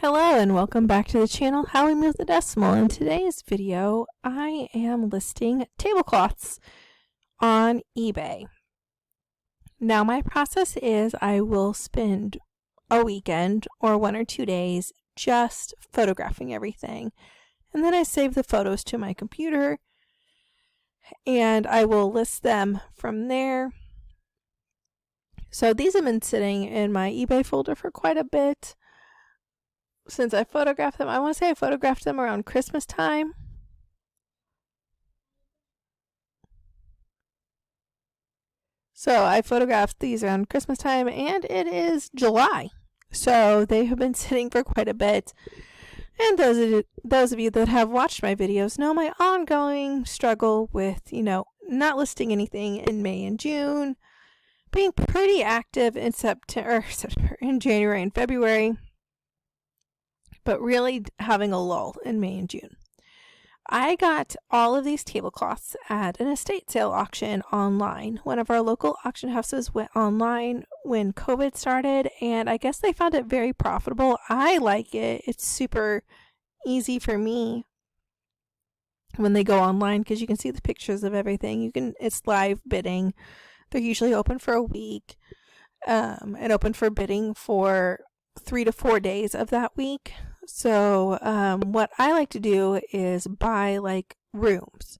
Hello and welcome back to the channel How We Move the Decimal. In today's video, I am listing tablecloths on eBay. Now my process is I will spend a weekend or 1 or 2 days just photographing everything. And then I save the photos to my computer and I will list them from there. So these have been sitting in my eBay folder for quite a bit since I photographed them. I want to say I photographed them around Christmas time. So I photographed these around Christmas time and it is July. So they have been sitting for quite a bit. And those of you that have watched my videos know my ongoing struggle with, not listing anything in May and June, being pretty active in in January and February, but really having a lull in May and June. I got all of these tablecloths at an estate sale auction online. One of our local auction houses went online when COVID started, and I guess they found it very profitable. I like it. It's super easy for me when they go online because you can see the pictures of everything. It's live bidding. They're usually open for a week and open for bidding for 3 to 4 days of that week. So what I like to do is buy like rooms.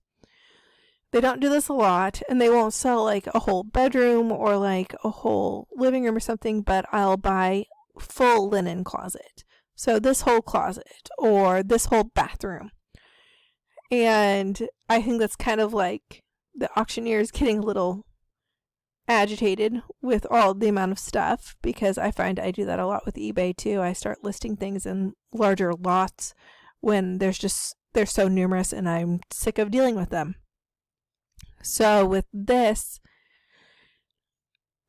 They don't do this a lot, and they won't sell like a whole bedroom or like a whole living room or something, but I'll buy full linen closet. So this whole closet or this whole bathroom. And I think that's kind of like the auctioneers getting a little agitated with all the amount of stuff, because I find I do that a lot with eBay too. I start listing things in larger lots when they're so numerous and I'm sick of dealing with them. So with this,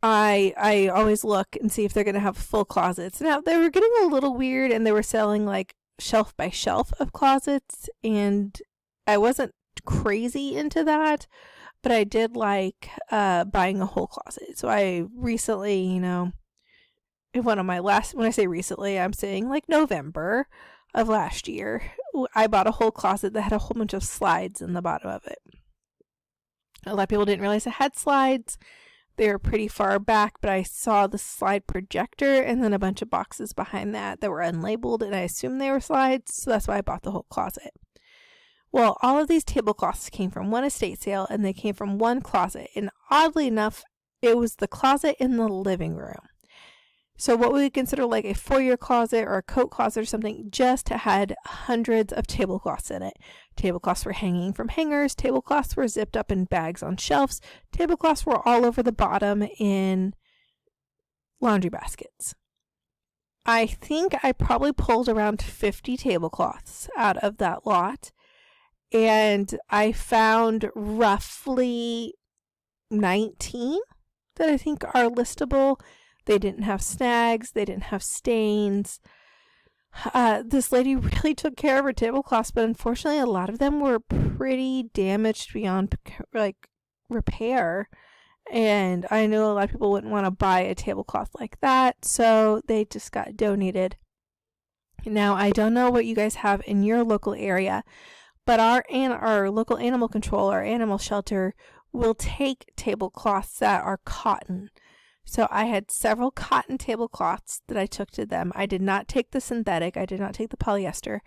I always look and see if they're going to have full closets. Now they were getting a little weird and they were selling like shelf by shelf of closets, and I wasn't crazy into that. But I did like buying a whole closet. So I recently, in one of my last, when I say recently, I'm saying like November of last year, I bought a whole closet that had a whole bunch of slides in the bottom of it. A lot of people didn't realize it had slides. They were pretty far back, but I saw the slide projector and then a bunch of boxes behind that were unlabeled, and I assumed they were slides, so that's why I bought the whole closet. Well, all of these tablecloths came from one estate sale, and they came from one closet. And oddly enough, it was the closet in the living room. So what we would consider like a foyer closet or a coat closet or something just had hundreds of tablecloths in it. Tablecloths were hanging from hangers. Tablecloths were zipped up in bags on shelves. Tablecloths were all over the bottom in laundry baskets. I think I probably pulled around 50 tablecloths out of that lot. And I found roughly 19 that I think are listable. They didn't have snags. They didn't have stains. This lady really took care of her tablecloths, but unfortunately a lot of them were pretty damaged beyond like repair. And I know a lot of people wouldn't want to buy a tablecloth like that, so they just got donated. Now, I don't know what you guys have in your local area, but our local animal control, our animal shelter, will take tablecloths that are cotton. So I had several cotton tablecloths that I took to them. I did not take the synthetic. I did not take the polyester.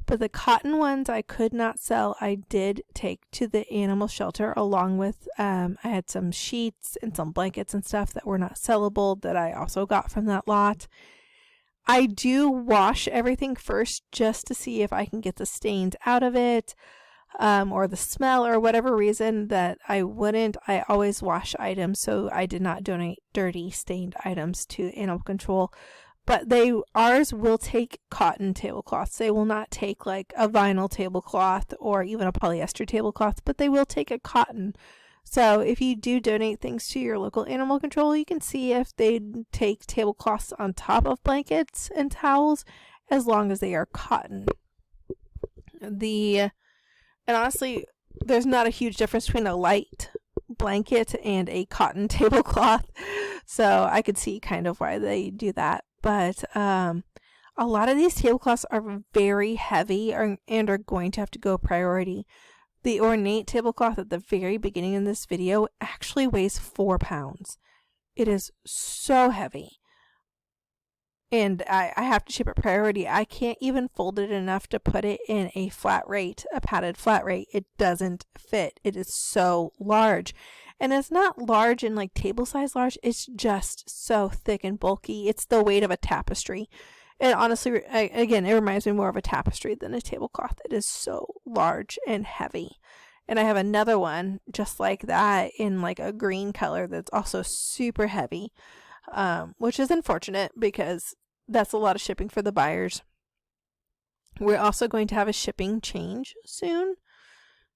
But the cotton ones I could not sell, I did take to the animal shelter, along with, I had some sheets and some blankets and stuff that were not sellable that I also got from that lot. I do wash everything first just to see if I can get the stains out of it, or the smell, or whatever reason that I wouldn't. I always wash items, so I did not donate dirty, stained items to animal control. But ours will take cotton tablecloths. They will not take like a vinyl tablecloth or even a polyester tablecloth, but they will take a cotton. So if you do donate things to your local animal control, you can see if they take tablecloths on top of blankets and towels, as long as they are cotton. And honestly, there's not a huge difference between a light blanket and a cotton tablecloth. So I could see kind of why they do that. But A lot of these tablecloths are very heavy and are going to have to go priority. The ornate tablecloth at the very beginning of this video actually weighs 4 pounds. It is so heavy. And I have to ship it priority. I can't even fold it enough to put it in a flat rate, a padded flat rate. It doesn't fit. It is so large. And it's not large in like table size large. It's just so thick and bulky. It's the weight of a tapestry. And honestly, again, it reminds me more of a tapestry than a tablecloth. It is so large and heavy. And I have another one just like that in like a green color that's also super heavy, which is unfortunate because that's a lot of shipping for the buyers. We're also going to have a shipping change soon.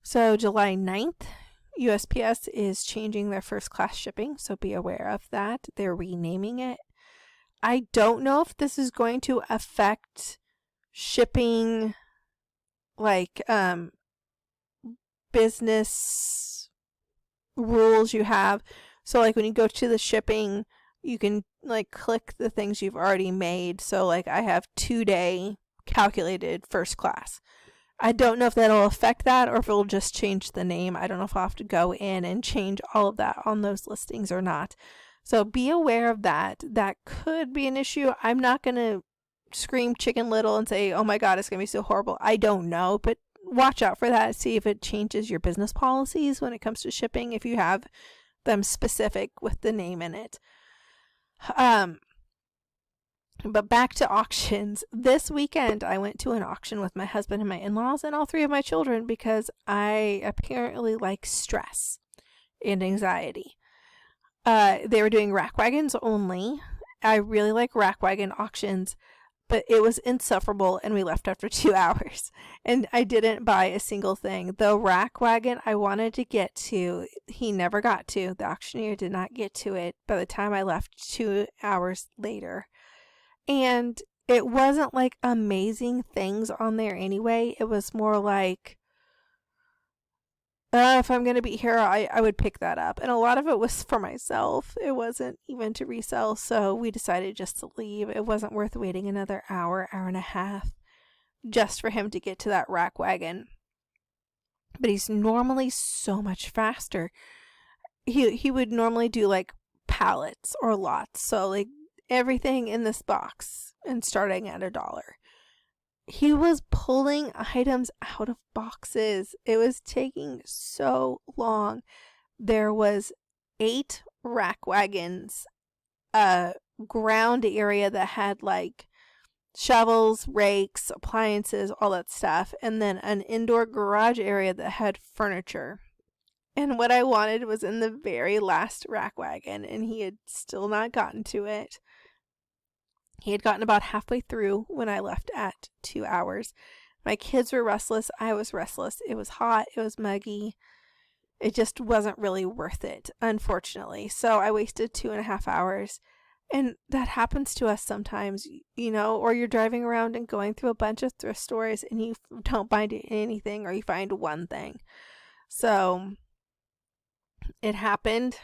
So July 9th, USPS is changing their first class shipping, so be aware of that. They're renaming it. I don't know if this is going to affect shipping, like business rules you have. So like when you go to the shipping, you can like click the things you've already made. So like I have 2-day calculated first class. I don't know if that'll affect that or if it'll just change the name. I don't know if I'll have to go in and change all of that on those listings or not. So be aware of that. That could be an issue. I'm not going to scream Chicken Little and say, oh my God, it's going to be so horrible. I don't know, but watch out for that. See if it changes your business policies when it comes to shipping, if you have them specific with the name in it. But back to auctions. This weekend, I went to an auction with my husband and my in-laws and all 3 of my children because I apparently like stress and anxiety. They were doing rack wagons only. I really like rack wagon auctions, but it was insufferable and we left after 2 hours. And I didn't buy a single thing. The rack wagon I wanted to get to, he never got to. The auctioneer did not get to it by the time I left 2 hours later. And it wasn't like amazing things on there anyway. It was more like, if I'm going to be here, I would pick that up. And a lot of it was for myself. It wasn't even to resell. So we decided just to leave. It wasn't worth waiting another hour and a half just for him to get to that rack wagon. But he's normally so much faster. He would normally do like pallets or lots. So like everything in this box and starting at $1. He was pulling items out of boxes. It was taking so long. There was 8 rack wagons, a ground area that had like shovels, rakes, appliances, all that stuff, and then an indoor garage area that had furniture. And what I wanted was in the very last rack wagon, and he had still not gotten to it. He had gotten about halfway through when I left at 2 hours. My kids were restless. I was restless. It was hot. It was muggy. It just wasn't really worth it, unfortunately. So I wasted 2.5 hours. And that happens to us sometimes, you know, or you're driving around and going through a bunch of thrift stores and you don't find anything, or you find one thing. So it happened.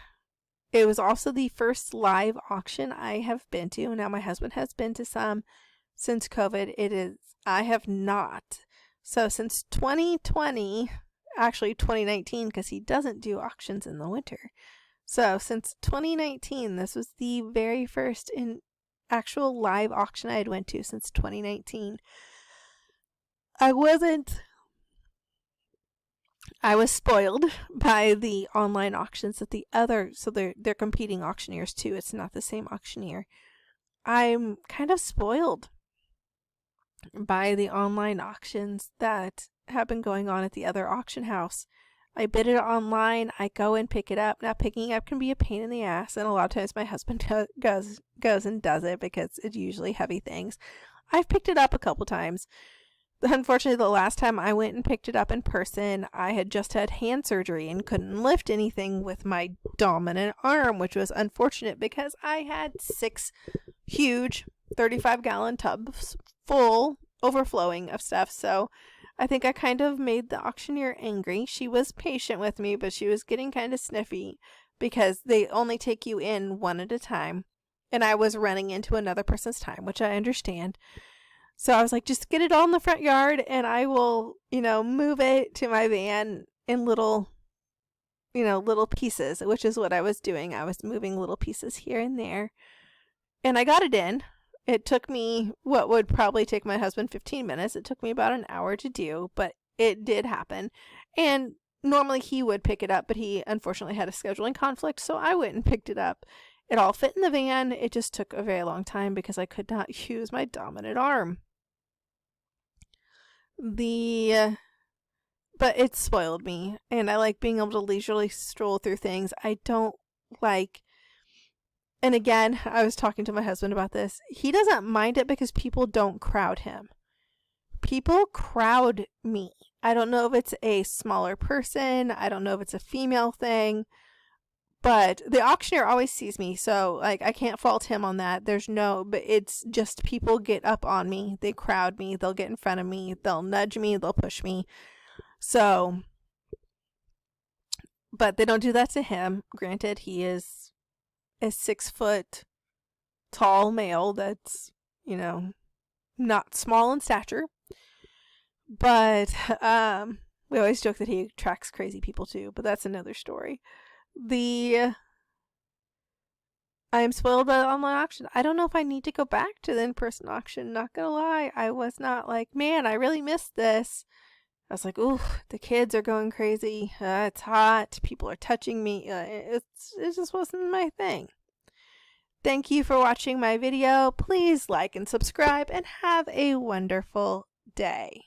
It was also the first live auction I have been to. Now my husband has been to some since COVID. I have not. So since 2020, actually 2019, because he doesn't do auctions in the winter. So since 2019, this was the very first actual live auction I had went to since 2019. I was spoiled by the online auctions that so they're competing auctioneers too. It's not the same auctioneer. I'm kind of spoiled by the online auctions that have been going on at the other auction house. I bid it online. I go and pick it up. Now, picking up can be a pain in the ass, and a lot of times my husband goes and does it because it's usually heavy things. I've picked it up a couple times. Unfortunately, the last time I went and picked it up in person, I had just had hand surgery and couldn't lift anything with my dominant arm, which was unfortunate because I had 6 huge 35-gallon tubs full, overflowing of stuff. So I think I kind of made the auctioneer angry. She was patient with me, but she was getting kind of sniffy because they only take you in one at a time. And I was running into another person's time, which I understand. So I was like, just get it all in the front yard and I will, move it to my van in little, little pieces, which is what I was doing. I was moving little pieces here and there. And I got it in. It took me what would probably take my husband 15 minutes. It took me about an hour to do, but it did happen. And normally he would pick it up, but he unfortunately had a scheduling conflict, so I went and picked it up. It all fit in the van. It just took a very long time because I could not use my dominant arm. But it spoiled me, and I like being able to leisurely stroll through things. I don't like, and again, I was talking to my husband about this. He doesn't mind it because people don't crowd him. People crowd me. I don't know if it's a smaller person. I don't know if it's a female thing. But the auctioneer always sees me, so like I can't fault him on that. But it's just people get up on me. They crowd me. They'll get in front of me. They'll nudge me. They'll push me. So, but they don't do that to him. Granted, he is a 6-foot tall male that's, not small in stature. But we always joke that he attracts crazy people too, but that's another story. I am spoiled by the online auction. I don't know if I need to go back to the in-person auction. Not gonna lie, I was not like, man, I really missed this. I was like, ooh, the kids are going crazy. It's hot. People are touching me. It just wasn't my thing. Thank you for watching my video. Please like and subscribe and have a wonderful day.